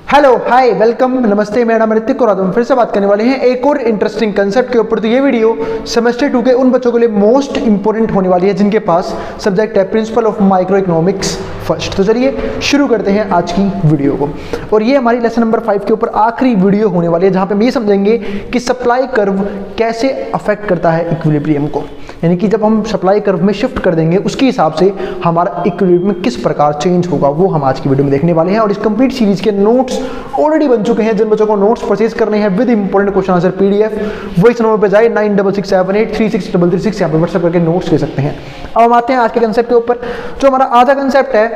Hello hi welcome नमस्ते, मेरा नाम ऋतिक और आज हम फिर से बात करने वाले हैं एक और इंटरेस्टिंग कंसेप्ट के ऊपर। तो ये वीडियो सेमेस्टर 2 के उन बच्चों के लिए मोस्ट इंपॉर्टेंट होने वाली है जिनके पास सब्जेक्ट है principle of micro economics first. तो चलिए शुरू करते हैं आज की वीडियो को। और ये हमारी लेसन नंबर 5 के ऊपर आखिरी वीडियो होने वाली है जहाँ पे हम ये समझेंगे कि सप्लाई कर्व कैसे अफेक्ट करता है इक्विलिब्रियम को, यानी कि जब हम सप्लाई कर्व में शिफ्ट कर देंगे उसके हिसाब से हमारा इक्विलिब्रियम किस प्रकार चेंज होगा, वो हम आज की वीडियो में देखने वाले हैं। और इस कंप्लीट सीरीज के नोट्स ऑलरेडी बन चुके हैं। जिन बच्चों को नोट्स परचेज करने हैं with important question answer PDF, वो इस नंबर पे जाए 9667836336 यहाँ पे व्हाट्सएप करके नोट्स ले सकते हैं। अब हम आते हैं आज के कंसेप्ट के ऊपर। जो हमारा आज का कंसेप्ट है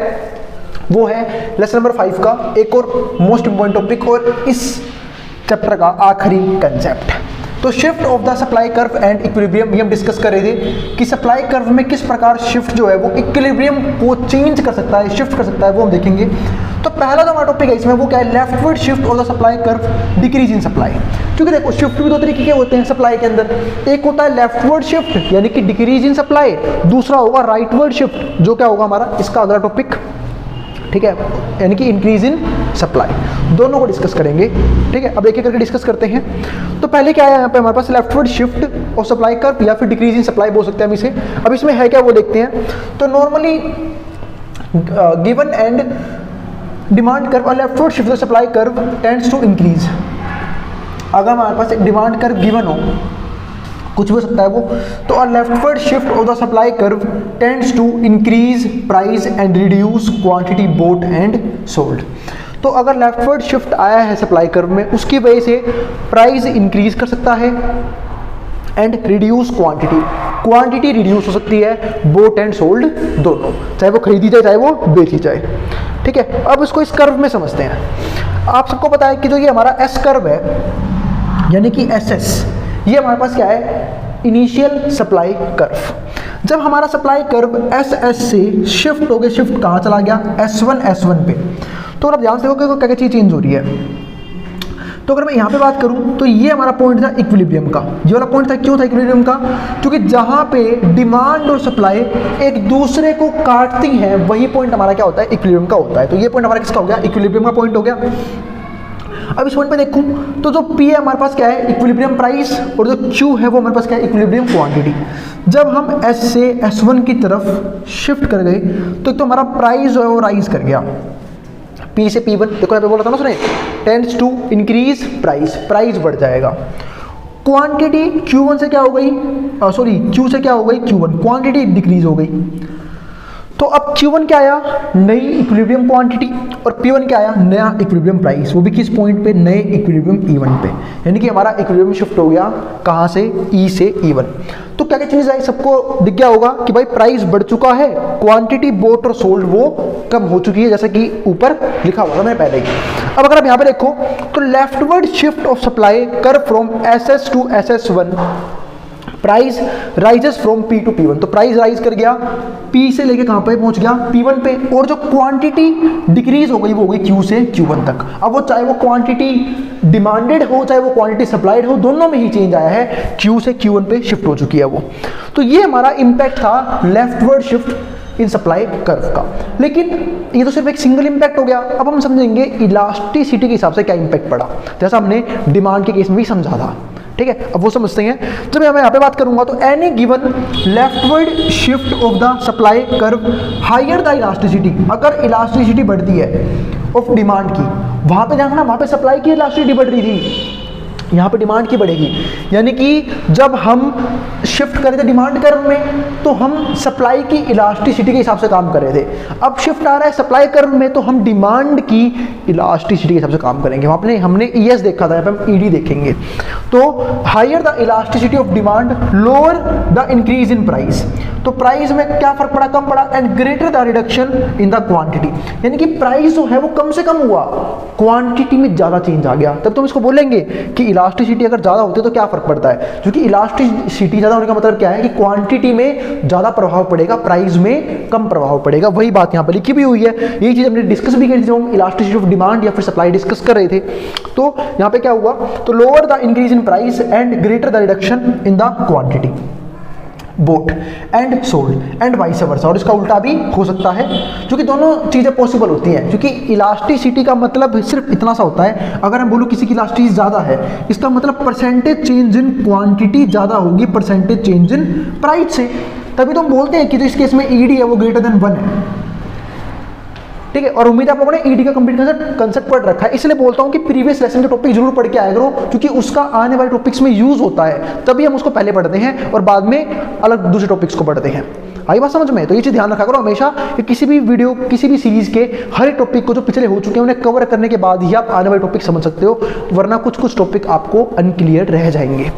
वो है लेसन नंबर 5 का एक और मोस्ट इंपॉर्टेंट टॉपिक और इस चैप्टर का आखिरी कंसेप्ट। तो shift of the supply curve and equilibrium, ये हम डिस्कस कर रहे थे कि सप्लाई कर्व में किस प्रकार शिफ्ट जो है वो इक्विलिब्रियम को चेंज कर सकता है, शिफ्ट कर सकता है, वो हम देखेंगे। तो पहला जो हमारा टॉपिक है इसमें वो क्या है, leftward shift of the supply curve decrease in supply. क्योंकि देखो शिफ्ट भी दो तरीके के होते हैं सप्लाई के अंदर, एक होता है लेफ्टवर्ड शिफ्ट यानी कि डिक्रीज इन सप्लाई, दूसरा होगा राइटवर्ड शिफ्ट जो क्या होगा हमारा इसका अगला टॉपिक, ठीक है, यानी कि इंक्रीज इन सप्लाई। दोनों को डिस्कस करेंगे, ठीक है। अब एक एक करके डिस्कस करते हैं। तो पहले क्या है यहाँ पे हमारे पास leftward shift of supply curve या फिर डिक्रीज इन सप्लाई बोल सकते हैं हम इसे। अब इसमें है क्या वो देखते हैं। तो normally given and demand curve और leftward shift of supply curve tends to increase. अगर हमारे पास एक डिमांड कर्व गिवन हो, कुछ भी हो सकता है वो, तो a leftward shift of the supply curve tends to increase price and reduce quantity bought and sold. तो अगर लेफ्टवर्ड शिफ्ट आया है सप्लाई कर्व में, उसकी वजह से प्राइस इंक्रीज कर सकता है एंड रिड्यूस क्वांटिटी रिड्यूस हो सकती है, बोट एंड सोल्ड दोनों, चाहे वो खरीदी जाए चाहे वो बेची जाए, ठीक है। अब इसको इस कर्व में समझते हैं। आप सबको पता है कि जो ये हमारा एस कर्व है यानी कि एस एस, ये हमारे पास क्या है, इनिशियल सप्लाई कर्व। जब हमारा सप्लाई कर्व एस एस से शिफ्ट हो गया, शिफ्ट कहाँ चला गया, S1 पे। तो आप ध्यान से देखो क्या क्या चीज़ चेंज हो रही है। तो अगर मैं यहाँ पे बात करूँ तो ये हमारा पॉइंट था इक्विलिब्रियम का, ये वाला पॉइंट था। क्यों था इक्विलिब्रियम का, क्योंकि जहाँ पे डिमांड और सप्लाई एक दूसरे को काटती हैं वही पॉइंट हमारा क्या होता है, इक्विलिब्रियम का होता है। तो ये पॉइंट हमारा किसका हो गया, इक्विलिब्रियम का पॉइंट हो गया। अब इस पॉइंट पे देखूं तो जो P है हमारे पास क्या है, इक्विलिब्रियम प्राइस, और जो Q है वो हमारे पास क्या है, इक्विलिब्रियम क्वांटिटी। जब हम S से S1 की तरफ शिफ्ट कर गए तो एक तो हमारा प्राइस जो है वो राइज कर गया, P से P1, देखो यहाँ पे बोला था ना सुने, टेंड्स टू इंक्रीज प्राइस बढ़ जाएगा। क्वांटिटी Q1 से क्या हो गई, Q से क्या हो गई, Q1 क्वांटिटी डिक्रीज हो गई। तो अब Q1 क्या आया, नई इक्विलिब्रियम क्वांटिटी, और P1 क्या आया, नया इक्विलिब्रियम प्राइस, वो भी किस पॉइंट पे, नए इक्विलिब्रियम E1 पे। यानी कि हमारा इक्विलिब्रियम शिफ्ट हो गया कहाँ से, E से E1। तो क्या क्या चीज़ आई, सबको दिख गया होगा कि भाई प्राइस बढ़ चुका है, क्वांटिटी बोट और सोल्ड वो कम हो चुकी है, जैसा कि ऊपर लिखा हुआ था मैंने पहले ही। अब अगर आप यहाँ पे देखो तो leftward shift of supply curve from SS to SS1, price rises from P to P1। तो प्राइस राइज कर गया, P से लेके कहाँ पे पहुंच गया, P1 पे, और जो क्वांटिटी डिक्रीज हो गई वो हो गई Q से Q1 तक। अब वो चाहे वो क्वांटिटी डिमांडेड हो चाहे वो क्वांटिटी सप्लाइड हो, दोनों में ही चेंज आया है, Q से Q1 पे शिफ्ट हो चुकी है वो। तो ये हमारा इंपैक्ट था leftward shift in supply curve का। लेकिन ये तो सिर्फ एक सिंगल इंपैक्ट हो गया। अब हम समझेंगे इलास्टिसिटी के हिसाब से क्या इंपैक्ट पड़ा, जैसा हमने डिमांड के केस में भी समझा था, ठीक है। अब वो समझते हैं। जब मैं यहाँ पे बात करूंगा तो any given leftward shift of the supply curve higher the elasticity, अगर इलास्टिसिटी बढ़ती है ऑफ डिमांड की, वहां पे जाना, वहां पे सप्लाई की इलास्टिसिटी बढ़ रही थी, यहाँ पे डिमांड की बढ़ेगी। यानी कि जब हम शिफ्ट कर रहे थे डिमांड कर्व में तो हम सप्लाई की इलास्टिसिटी के हिसाब से काम कर रहे थे। अब शिफ्ट आ रहा है सप्लाई कर्व में तो हम डिमांड की इलास्टिसिटी के हिसाब से काम करेंगे। वहाँ पे हमने ES देखा था, यहाँ पे हम ED देखेंगे। तो higher the elasticity of demand, lower the increase in price. तो प्राइस में क्या फर्क पड़ा, कम पड़ा, and greater the reduction in the quantity. यानी कि प्राइस जो है वो कम से कम हुआ, क्वांटिटी में ज्यादा चेंज आ गया। तब तुम इसको बोलेंगे कि इलास्टिसिटी अगर ज्यादा होती है तो क्या फर्क पड़ता है, क्योंकि इलास्टिसिटी ज्यादा होने का मतलब क्या है कि क्वांटिटी में ज्यादा प्रभाव पड़ेगा, प्राइस में कम प्रभाव पड़ेगा। वही बात यहाँ पर लिखी भी हुई है, यही चीज हमने डिस्कस भी की थी जब हम इलास्टिसिटी ऑफ डिमांड या फिर सप्लाई डिस्कस कर रहे थे। तो यहाँ पे क्या हुआ, तो lower the increase in price and greater the reduction in the quantity. Bought and sold and vice versa, और इसका उल्टा भी हो सकता है, क्योंकि दोनों चीज़ें पॉसिबल होती हैं। क्योंकि इलास्टिसिटी का मतलब सिर्फ इतना सा होता है, अगर हम बोलो किसी की इलास्टिसिटी ज़्यादा है, इसका मतलब परसेंटेज चेंज इन क्वांटिटी ज़्यादा होगी परसेंटेज चेंज इन प्राइस से। तभी तो हम बोलते हैं कि जो इस केस में ईडी है वो ग्रेटर देन 1 है, ठीक है। और उम्मीद है आप लोगों ने ईडी का कंप्लीट कंसेप्ट पढ़ रखा है, इसलिए बोलता हूं कि प्रीवियस लेसन के टॉपिक जरूर पढ़ के आया करो, क्योंकि उसका आने वाले टॉपिक्स में यूज होता है, तभी हम उसको पहले पढ़ते हैं और बाद में अलग दूसरे टॉपिक्स को पढ़ते हैं। आई बात समझ में? तो ये चीज़ ध्यान रखा करो हमेशा कि किसी भी वीडियो, किसी भी सीरीज के हर एक टॉपिक को जो पिछले हो चुके हैं उन्हें कवर करने के बाद ही आप आने वाले टॉपिक समझ सकते हो, वरना कुछ कुछ टॉपिक आपको अनक्लियर रह जाएंगे।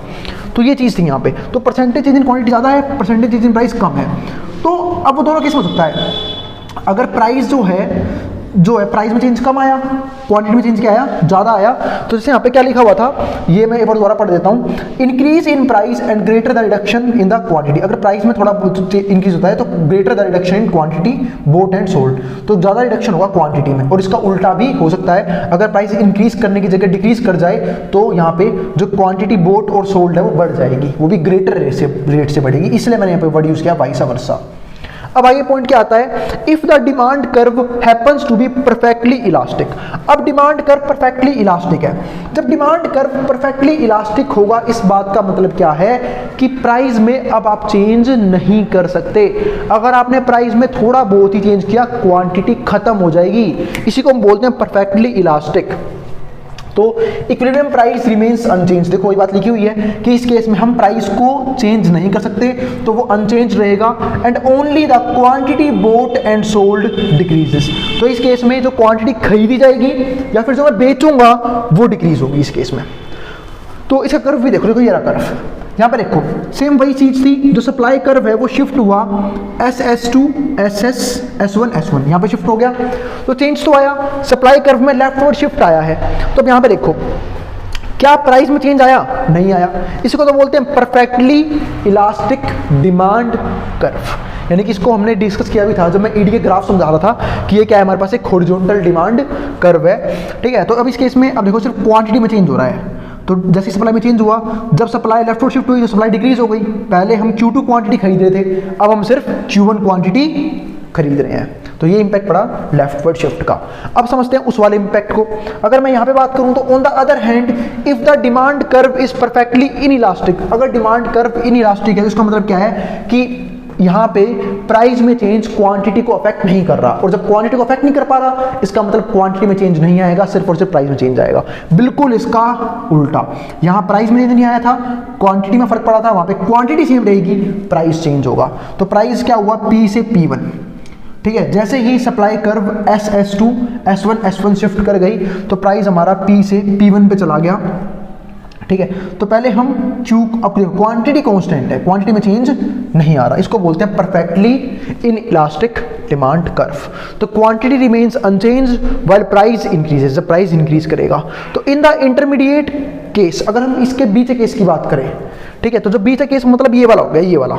तो ये चीज़ थी यहाँ पे। तो परसेंटेज चेंज इन क्वांटिटी ज़्यादा है, परसेंटेज चेंज इन प्राइस कम है। तो अब वो दोनों केस हो सकता है, अगर प्राइस जो है प्राइस में चेंज कम आया, क्वांटिटी में चेंज क्या आया, ज़्यादा आया। तो जैसे यहाँ पे क्या लिखा हुआ था, ये मैं एक बार दोबारा पढ़ देता हूँ। Increase in price and greater the reduction in the quantity. अगर प्राइस में थोड़ा इंक्रीज होता है तो greater the reduction in quantity bought and sold, तो ज़्यादा रिडक्शन होगा क्वांटिटी में। और इसका उल्टा भी हो सकता है, अगर प्राइस इंक्रीज करने की जगह डिक्रीज कर जाए तो यहाँ पे जो क्वांटिटी बोट और सोल्ड है वो बढ़ जाएगी, वो भी ग्रेटर रेट से बढ़ेगी। इसलिए मैंने यहाँ पे वर्ड यूज किया वाइस वर्सा। अब आइए पॉइंट क्या आता है, if the demand curve happens to be perfectly elastic. अब डिमांड कर्व परफेक्टली इलास्टिक है। जब डिमांड कर्व परफेक्टली इलास्टिक होगा, इस बात का मतलब क्या है कि प्राइस में अब आप चेंज नहीं कर सकते। अगर आपने प्राइस में थोड़ा बहुत ही चेंज किया, क्वांटिटी खत्म हो जाएगी। इसी को हम बोलते हैं परफेक्टली इलास्टिक। तो इक्विलिब्रियम प्राइस रिमेन्स अनचेंज। देखो ये बात लिखी हुई है कि इस केस में हम प्राइस को चेंज नहीं कर सकते, तो वो अनचेंज रहेगा। And only the quantity bought and sold decreases. तो इस केस में जो क्वांटिटी खरीदी जाएगी या फिर जो मैं बेचूंगा वो डिक्रीज होगी इस केस में। तो इसका कर्व भी देखो ये रहा कर्व, यहाँ पर देखो सेम वही चीज थी। जो सप्लाई कर्व है वो शिफ्ट हुआ SS2 SS S1 S1, यहाँ पे शिफ्ट हो गया, तो चेंज तो आया। सप्लाई कर्व में लेफ्टवर्ड शिफ्ट आया है। तो अब यहाँ पे देखो क्या प्राइस में चेंज आया? नहीं आया। इसको तो बोलते हैं परफेक्टली इलास्टिक डिमांड कर्व। यानी कि इसको हमने डिस्कस किया भी था जब मैं ईडी के ग्राफ समझा रहा था कि ये क्या है, हमारे पास एक हॉरिजॉन्टल डिमांड कर्व है, ठीक है। तो अब इस केस में अब देखो सिर्फ क्वांटिटी में चेंज हो रहा है। तो जैसे सप्लाई में चेंज हुआ, जब सप्लाई लेफ्टवर्ड शिफ्ट हुई तो सप्लाई डिक्रीज हो गई। पहले हम Q2 क्वांटिटी खरीद रहे थे, अब हम सिर्फ Q1 क्वांटिटी खरीद रहे हैं। तो ये इंपैक्ट पड़ा लेफ्टवर्ड शिफ्ट का। अब समझते हैं उस वाले इंपैक्ट को। अगर मैं यहाँ पे बात करूँ तो on the other hand if the demand curve is perfectly inelastic. अगर डिमांड कर्व इनइलास्टिक है तो इसका मतलब क्या है कि यहाँ पे प्राइस में चेंज क्वांटिटी को अफेक्ट नहीं कर रहा, और जब क्वांटिटी को अफेक्ट नहीं कर पा रहा इसका मतलब क्वांटिटी में चेंज नहीं आएगा, सिर्फ और सिर्फ प्राइस में चेंज आएगा। बिल्कुल इसका उल्टा, यहाँ प्राइस में चेंज नहीं आया था, क्वांटिटी में फर्क पड़ा था, वहां पे क्वांटिटी सेम रहेगी, प्राइस चेंज होगा। तो प्राइस क्या हुआ, P से P1, ठीक है। जैसे ही supply curve SS2 S1 S1 shift कर गई तो प्राइस हमारा P से P1 पे चला गया, ठीक है। तो पहले हम अब क्वांटिटी कांस्टेंट है, क्वांटिटी में चेंज नहीं आ रहा, इसको बोलते हैं perfectly inelastic demand curve. तो quantity remains unchanged while price increases, जब प्राइस इंक्रीज करेगा। तो इन द इंटरमीडिएट केस, अगर हम इसके बीच केस की बात करें, ठीक है, तो जो बीच केस मतलब ये वाला हो गया, ये वाला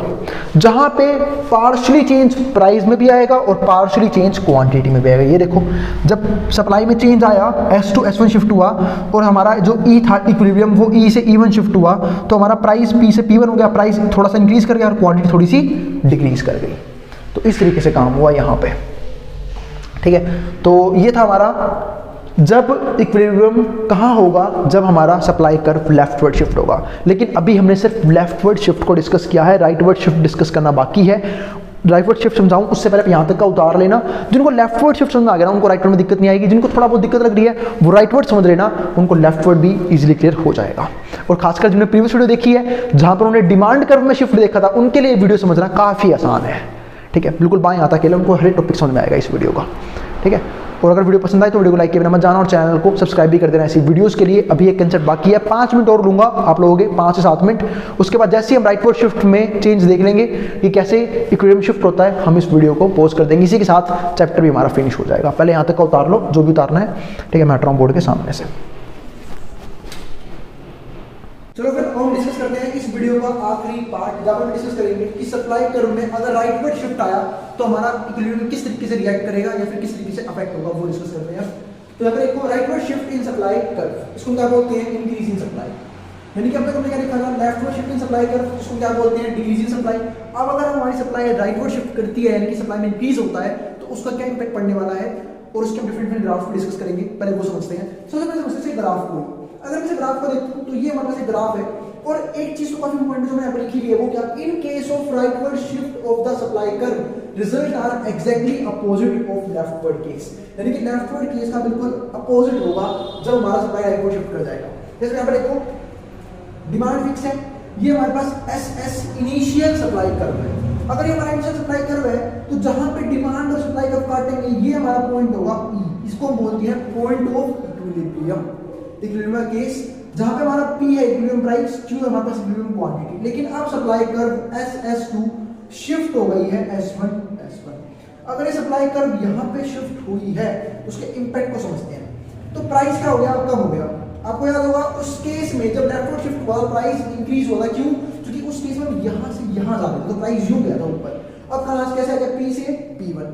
जहां पे पार्शियली चेंज प्राइस में भी आएगा और पार्शियली चेंज क्वांटिटी में भी आएगा। ये देखो जब सप्लाई में चेंज आया, S2 S1 शिफ्ट हुआ और हमारा जो E था इक्विलिब्रियम वो E से E1 शिफ्ट हुआ, तो हमारा प्राइस P से P1 हो गया, प्राइस थोड़ा सा इंक्रीज कर गया और क्वांटिटी थोड़ी सी डिक्रीज कर गई। तो इस तरीके से काम हुआ यहाँ पे, ठीक है। तो ये था हमारा जब इक्विलिब्रियम कहाँ होगा, जब हमारा सप्लाई कर्व लेफ्टवर्ड शिफ्ट होगा। लेकिन अभी हमने सिर्फ लेफ्टवर्ड शिफ्ट को डिस्कस किया है, राइटवर्ड शिफ्ट डिस्कस करना बाकी है। राइटवर्ड शिफ्ट समझाऊं उससे पहले यहाँ तक का उतार लेना। जिनको लेफ्टवर्ड शिफ्ट समझ आ गया ना उनको राइटवर्ड में दिक्कत नहीं आएगी, जिनको थोड़ा बहुत दिक्कत लग रही है वो राइटवर्ड समझ लेना, उनको लेफ्टवर्ड भी इजीली क्लियर हो जाएगा। और खासकर जिन्होंने प्रीवियस वीडियो देखी है जहाँ पर उन्होंने डिमांड कर्व में शिफ्ट देखा था, उनके लिए वीडियो समझना काफ़ी आसान है, ठीक है। बिल्कुल बाएं आता अकेले उनको हर एक टॉपिक समझ में आएगा इस वीडियो का, ठीक है। और अगर वीडियो पसंद आए तो वीडियो को लाइक किए बिना मत जाना और चैनल को सब्सक्राइब भी कर देना ऐसी वीडियोस के लिए। अभी एक कंसेप्ट बाकी है, 5 मिनट और लूंगा आप लोगों के, 5 से 7 मिनट। उसके बाद जैसे ही हम राइटवर्ड शिफ्ट में चेंज देख लेंगे कि कैसे इक्विलिब्रियम शिफ्ट होता है, हम इस वीडियो को पॉज कर देंगे। इसी के साथ चैप्टर भी हमारा फिनिश हो जाएगा। पहले यहाँ तक का उतार लो जो भी उतारना है, ठीक है। मैं हट रहा हूँ बोर्ड के सामने से। चलो फिर हम डिस्कस करते हैं इस वीडियो का आखिरी पार्ट, जहां पर डिस्कस करेंगे कि सप्लाई कर्व में अगर राइटवर्ड शिफ्ट आया तो हमारा इक्विलिब्रियम किस तरीके से रिएक्ट करेगा या फिर किस तरीके से अफेक्ट होगा, वो डिस्कस करते हैं। तो अगर एक rightward shift in supply curve, इसको क्या बोलते हैं, इंक्रीज इन सप्लाई। यानी कि अब तक हमने क्या लिखा था, leftward shift in supply curve, जिसको क्या बोलते हैं, डिक्रीजिंग सप्लाई। अब अगर हमारी सप्लाई राइटवर्ड शिफ्ट करती है, यानी कि सप्लाई में इंक्रीज होता है, तो उसका क्या इंपैक्ट पड़ने वाला है, और उसके हम डिफरेंट ग्राफ को डिस्कस करेंगे। पहले वो समझते हैं। सबसे पहले समझते हैं ग्राफ को। अगर मैं ग्राफ को देखूं तो ये हमारे पास एक ग्राफ है, और एक चीज तो काफी इंपॉर्टेंट जो मैंने यहाँ पर लिखी हुई है वो क्या, in case of rightward shift of the supply curve result are exactly opposite of leftward case. यानी कि लेफ्टवर्ड केस का बिल्कुल अपोजिट होगा जब हमारा सप्लाई राइटवर्ड शिफ्ट कर जाएगा। जैसे यहाँ पर देखो, डिमांड फिक्स है, ये हमारे पास एस इनिशियल सप्लाई कर्व है। अगर ये हमारा इनिशियल सप्लाई कर्व है, तो जहां पे डिमांड और सप्लाई कर्व काटेंगे, ये हमारा पॉइंट होगा P। इसको हम बोलते हैं point of equilibrium. Equilibrium case जहां पे हमारा P है इक्विलिब्रियम प्राइस, Q है हमारे पास इक्विलिब्रियम क्वांटिटी। लेकिन अब सप्लाई कर्व SS2 शिफ्ट हो गई है S1 S1। अगर ये सप्लाई कर्व यहाँ पे शिफ्ट हुई है, उसके इंपैक्ट को समझते हैं। तो प्राइस क्या हो गया, कम हो गया। आपको याद होगा उस केस में जब लेफ्टवर्ड शिफ्ट हुआ, प्राइस इंक्रीज होगा। क्यों? क्योंकि उस केस में यहाँ से यहाँ जा रहे थे, तो प्राइस यूं गया था ऊपर। अब कहां कैसे आ गया, P से P1।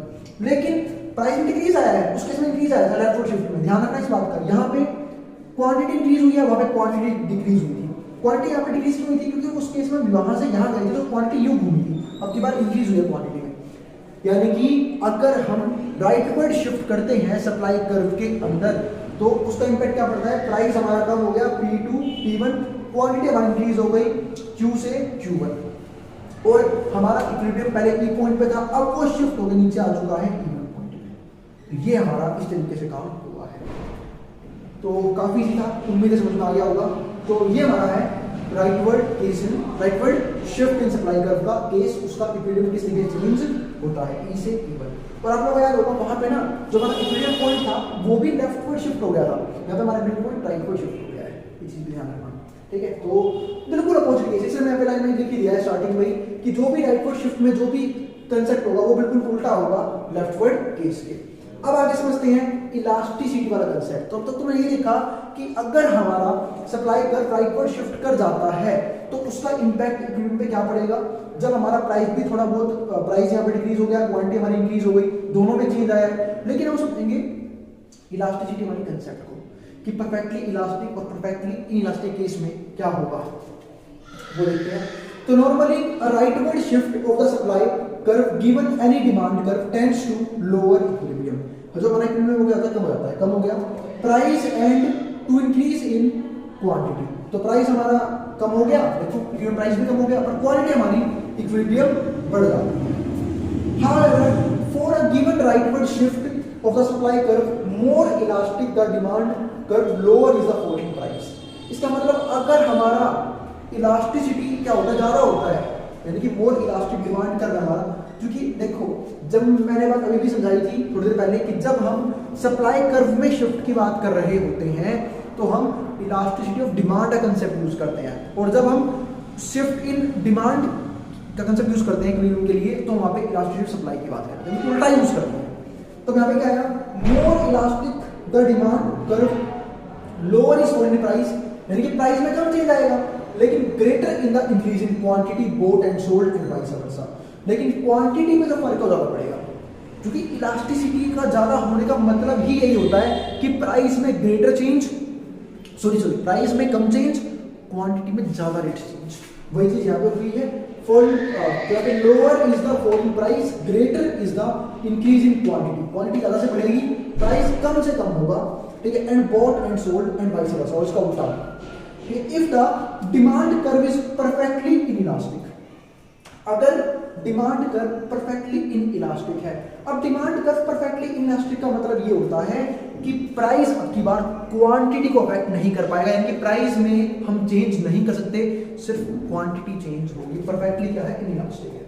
लेकिन प्राइस में डिक्रीज आया है, उस केस में इंक्रीज आया था लेफ्टवर्ड शिफ्ट में। ध्यान रखना इस बात का। यहाँ पे क्वांटिटी इंक्रीज हुई है, वहां पे क्वांटिटी डिक्रीज हुई थी। क्वांटिटी यहाँ पे डिक्रीज क्यों हुई थी? क्योंकि उस केस में वहां से यहाँ गई थी, तो क्वांटिटी यूं घूमी थी। अब की बार इंक्रीज हुई है क्वांटिटी में। यानी कि अगर हम राइटवर्ड शिफ्ट करते हैं सप्लाई कर्व के अंदर, तो उसका इंपैक्ट क्या पड़ता है, प्राइस हमारा कम हो गया P2 P1, क्वांटिटी हमारी इंक्रीज हो गई Q से Q1, और हमारा इक्विलिब्रियम पहले E पॉइंट पे था, अब वो शिफ्ट होकर नीचे आ चुका है E1 पॉइंट पे। तो ये हमारा इस तरीके से काम हुआ है। तो काफी इजी था, उम्मीद है समझ में आ गया होगा। तो ये हमारा है rightward case, rightward shift in supply curve का केस, उसका इक्विलिब्रियम किस तरीके से चेंज होता है E से E1। और आप लोगों को याद होगा वहां पे ना जो हमारा इक्विलिब्रियम पॉइंट था वो भी लेफ्टवर्ड शिफ्ट हो गया था, यहाँ पे हमारा इक्विलिब्रियम पॉइंट राइटवर्ड शिफ्ट हो गया है। इस चीज पे ध्यान रखना, ठीक है। तो बिल्कुल अपोजिट केस, इसलिए मैं पहले लाइन में लिख ही दिया है स्टार्टिंग में ही कि जो भी राइटवर्ड शिफ्ट में जो भी कंसेप्ट होगा वो बिल्कुल उल्टा होगा लेफ्टवर्ड केस के। अब आगे समझते हैं इलास्टिसिटी वाला कंसेप्ट। तो अब तक तुमने ये देखा कि अगर हमारा सप्लाई कर्व राइटवर्ड शिफ्ट कर जाता है, तो उसका इंपैक्ट इक्विलिब्रियम पे क्या पड़ेगा। जब हमारा प्राइस भी थोड़ा बहुत, प्राइस यहाँ पे डिक्रीज हो गया, क्वांटिटी हमारी इंक्रीज हो गई, दोनों में चेंज आया है। लेकिन हम समझेंगे इलास्टिसिटी वाली कंसेप्ट को कि परफेक्टली इलास्टिक और परफेक्टली इनइलास्टिक केस में क्या होगा, वो देखते हैं। तो normally rightward shift of the supply curve given any demand curve tends to lower equilibrium. जो हमारा इक्विलिब्रियम हो जाता है, कम हो जाता है, कम हो गया। Price and to increase in quantity, तो प्राइस हमारा कम हो गया, देखो इक्विलिब्रियम प्राइस भी कम हो गया, पर क्वांटिटी हमारी इक्विलिब्रियम बढ़ जाती है। However for a given rightward shift of the supply curve more elastic the demand curve lower is the following price. इसका मतलब अगर हमारा इलास्टिसिटी क्या होता है, ज्यादा होता है, यानी कि मोर इलास्टिक डिमांड कर्व हमारा। क्योंकि देखो जब मैंने बात अभी भी समझाई थी थोड़ी देर पहले कि जब हम सप्लाई कर्व में शिफ्ट की बात कर रहे होते हैं तो हम इलास्टिसिटी ऑफ डिमांड का कंसेप्ट यूज करते हैं, और जब हम शिफ्ट इन डिमांड का कंसेप्ट यूज करते हैं इक्विलिब्रियम के लिए, तो वहां पे इलास्टिसिटी ऑफ सप्लाई की बात करते हैं, उल्टा यूज करते हैं। तो यहाँ पे क्या आएगा, मोर elastic the demand curve lower is following price, यानी कि प्राइस में कम चेंज आएगा, लेकिन greater in the increase in quantity bought and sold and vice वर्सा। लेकिन क्वांटिटी में तो फर्क ज्यादा पड़ेगा, क्योंकि इलास्टिसिटी का ज्यादा होने का मतलब ही यही होता है कि प्राइस में ग्रेटर चेंज, प्राइस में कम चेंज, क्वांटिटी में ज्यादा रेट चेंज। वही चीज यहाँ पे हुई है। Lower is the following price, greater is the increase in quantity. Quantity ज्यादा से बढ़ेगी, प्राइस कम से कम होगा, ठीक है। And bought and sold and vice versa, और इसका उल्टा। If the demand curve is perfectly inelastic, अगर डिमांड कर्व परफेक्टली इनइलास्टिक है। अब डिमांड कर्व परफेक्टली इनइलास्टिक का मतलब ये होता है कि प्राइस अब की बार क्वांटिटी को अफेक्ट नहीं कर पाएगा, यानी कि प्राइस में हम चेंज नहीं कर सकते, सिर्फ क्वांटिटी चेंज होगी। परफेक्टली क्या है, इनइलास्टिक है,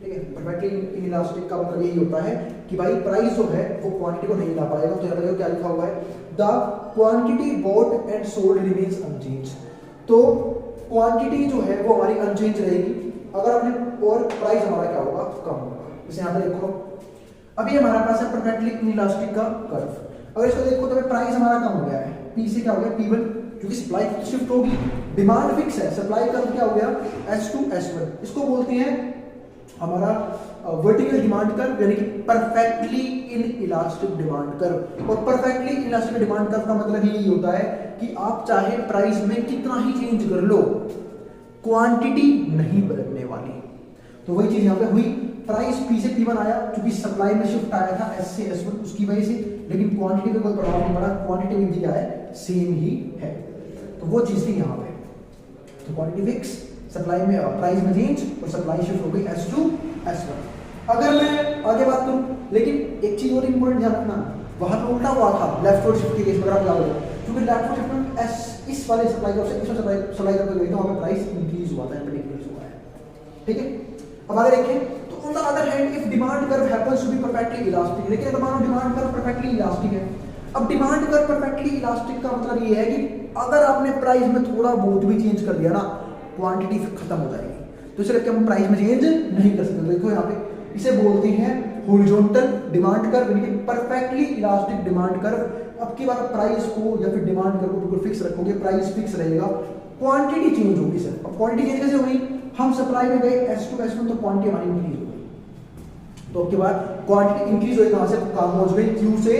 ठीक है। परफेक्टली इनइलास्टिक का मतलब यही होता है कि भाई प्राइस जो है वो क्वांटिटी को नहीं ला पाएगा। तो यहाँ क्या लिखा हुआ है, the quantity bought and sold remains unchange. तो क्वांटिटी जो है वो हमारी अनचेंज रहेगी अगर अपने, और प्राइस हमारा क्या होगा, कम होगा। जैसे यहाँ पे देखो अभी हमारे पास है परफेक्टली इनइलास्टिक का कर्व, अगर इसको देखो तो प्राइस हमारा कम हो गया है, P से क्या हो गया P1, क्योंकि सप्लाई शिफ्ट होगी, डिमांड फिक्स है, सप्लाई कर्व क्या हो गया S2 S1। इसको बोलते हैं हमारा वर्टिकल डिमांड कर्व यानी कि perfectly inelastic demand curve. और perfectly inelastic demand curve का मतलब यही होता है कि आप चाहे प्राइस में कितना ही चेंज कर लो, क्वांटिटी नहीं बदलने वाली। तो वही चीज यहाँ पे हुई, प्राइस P से P1 आया, क्योंकि सप्लाई में शिफ्ट आया था S से S1 उसकी वजह से, लेकिन क्वांटिटी पे कोई प्रभाव नहीं पड़ा, क्वांटिटी में भी क्या है, सेम ही है। तो वो चीज थी यहाँ पे। तो क्वांटिटी फिक्स, सप्लाई में प्राइस में चेंज और सप्लाई शिफ्ट हो गई S टू S1। अगर मैं आगे बात करूं, लेकिन एक चीज और इंपॉर्टेंट ध्यान रखना, वहां पे उल्टा हुआ था लेफ्टवर्ड शिफ्ट के केस में, अगर आप याद हो, क्योंकि लेफ्टवर्ड शिफ्ट में S इस वाले सप्लाई का से इस वाले सप्लाई करके गई तो वहां पे प्राइस इंक्रीज हुआ था, इंक्रीज हुआ है। ठीक है, अब आगे देखें तो on the other hand if demand curve happens to be perfectly elastic, लेकिन अगर मानो डिमांड कर्व परफेक्टली इलास्टिक है। अब डिमांड कर्व परफेक्टली इलास्टिक का मतलब ये है कि अगर आपने प्राइस में थोड़ा बहुत भी चेंज कर दिया ना, क्वांटिटी खत्म हो जाएगी। तो सिर्फ हम प्राइस में चेंज नहीं कर सकते। देखो यहाँ पे इसे बोलते हैं हॉरिजॉन्टल डिमांड कर्व, यानी कि परफेक्टली इलास्टिक डिमांड कर्व। अब की बार प्राइस को या फिर डिमांड कर्व को बिल्कुल फिक्स रखोगे, प्राइस फिक्स रहेगा, क्वांटिटी चेंज होगी सर। अब क्वांटिटी चेंज कैसे होगी, हम सप्लाई में गए S टू S1 तो क्वांटिटी हमारी इंक्रीज हो गई। तो अब के बाद क्वांटिटी इंक्रीज हुई, कहां से कहां पहुंच गई, Q से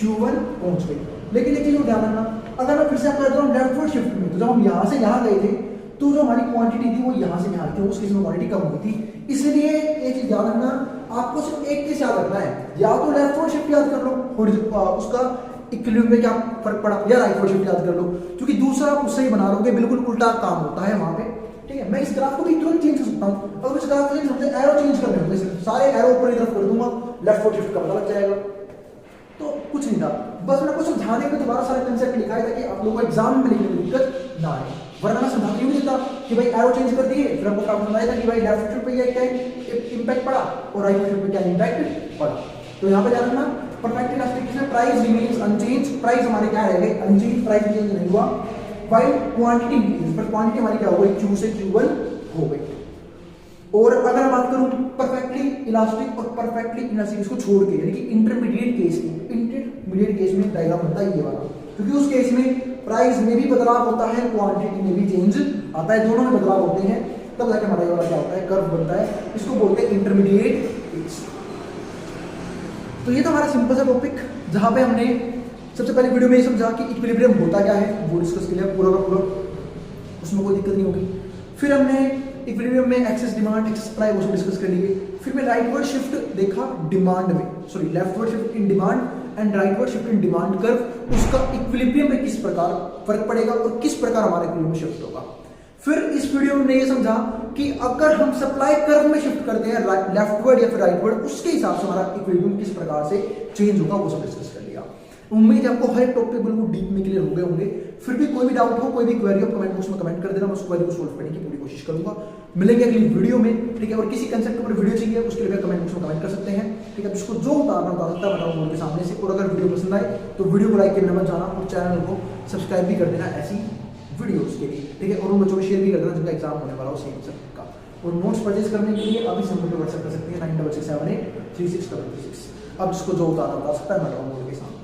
Q1 पहुंच गई। लेकिन एक चीज को ध्यान रखना, अगर मैं फिर से आपको बताऊं लेफ्टवर्ड शिफ्ट में, तो जब हम यहां से यहां गए थे तो जो हमारी क्वांटिटी थी वो यहां से यहां थी, उस केस में क्वांटिटी कम हुई थी। इसलिए एक चीज याद रखना, आपको सिर्फ एक चीज याद रखना है, या तो लेफ्टवर्ड शिफ्ट याद कर लो, उसका इक्विलिब्रियम में क्या फर्क पड़ा, या राइटवर्ड शिफ्ट याद कर लो, क्योंकि दूसरा आप उससे ही बना लोगे, बिल्कुल उल्टा काम होता है वहां पे। ठीक है, मैं इस ग्राफ को भी तुरंत चेंज कर सकता हूं, अगर इस ग्राफ को समझे एरो चेंज करने होंगे, सारे एरो ऊपर की तरफ कर दूंगा, लेफ्टवर्ड शिफ्ट का पता लग जाएगा। तो कुछ नहीं था, बस मैंने आपको समझाने में दोबारा सारे कंसेप्ट लिखा है ताकि आप लोगों को एग्जाम में लिखने में दिक्कत ना आए। वरना मैं समझा क्यों नहीं देता कि भाई एरो चेंज कर दिए, फिर आपको प्रॉब्लम आएगा कि भाई लेफ्ट शिफ्ट पे क्या इंपैक्ट पड़ा और राइट शिफ्ट पे क्या इंपैक्ट पड़ा। तो यहाँ पे ध्यान रखना, परफेक्ट इलास्टिक में प्राइस रिमेन्स अनचेंज, प्राइस हमारे क्या रह गए अनचेंज, प्राइस चेंज नहीं हुआ, व्हाइल क्वांटिटी इंक्रीज, पर क्वांटिटी हमारी क्या हो गई, Q से Q1 हो गई। और अगर मैं बात करूं परफेक्टली इलास्टिक और परफेक्टली इलास्टिक इसको छोड़ के, यानी कि इंटरमीडिएट केस में डायग्राम बनता है ये वाला, क्योंकि उस केस में प्राइस में भी बदलाव होता है, क्वांटिटी में भी चेंज आता है, दोनों में बदलाव होते हैं, तब जाके हमारा ये वाला क्या होता है, कर्व बनता है। इसको बोलते हैं इंटरमीडिएट केस। तो ये था हमारा सिंपल सा टॉपिक, जहां पे हमने सबसे पहले वीडियो में ये समझा कि इक्विलिब्रियम होता क्या है, वो डिस्कस किया पूरा का पूरा, उसमें कोई दिक्कत नहीं होगी। फिर हमने इक्विलिब्रियम में एक्सेस डिमांड एक्सेस सप्लाई वो डिस्कस कर लिए। फिर मैं राइटवर्ड शिफ्ट देखा डिमांड में, sorry leftward shift in demand and rightward shift in demand curve, उसका इक्विलिब्रियम में किस प्रकार फर्क पड़ेगा और किस प्रकार हमारा इक्विलिब्रियम शिफ्ट होगा। फिर इस वीडियो में ये समझा कि अगर हम सप्लाई कर्व में शिफ्ट करते हैं लेफ्टवर्ड या फिर राइटवर्ड, उसके हिसाब से हमारा इक्विलिब्रियम किस प्रकार से चेंज होगा वो सब डिस्कस कर लिया। उम्मीद है आपको हर टॉपिक बिल्कुल डीप में क्लियर हो गए होंगे। फिर भी कोई भी डाउट हो, कोई भी क्वेरी हो, कमेंट बॉक्स में कमेंट कर देना, मैं उस क्वेरी को सोल्व करने की पूरी कोशिश करूंगा। मिलेंगे अगली वीडियो में, ठीक है। और किसी कंसेप्ट के ऊपर वीडियो चाहिए उसके लिए कमेंट बॉक्स में कमेंट कर सकते हैं, ठीक है। जिसको जो उतारना उतार सकता है बताऊंगा उनके सामने से। और अगर वीडियो पसंद आए तो वीडियो को लाइक करना मत जाना और चैनल को सब्सक्राइब भी कर देना ऐसी वीडियोस के लिए, ठीक है। और उन बच्चों को शेयर भी कर देना जिनका एग्जाम होने वाला हो सेम सब्जेक्ट का। और नोट्स परचेज करने के लिए अभी संपर्क व्हाट्सएप कर सकते हैं 9667833636। अब जिसको जो उतारना उतार सकता है मैं बताऊंगा उनके सामने।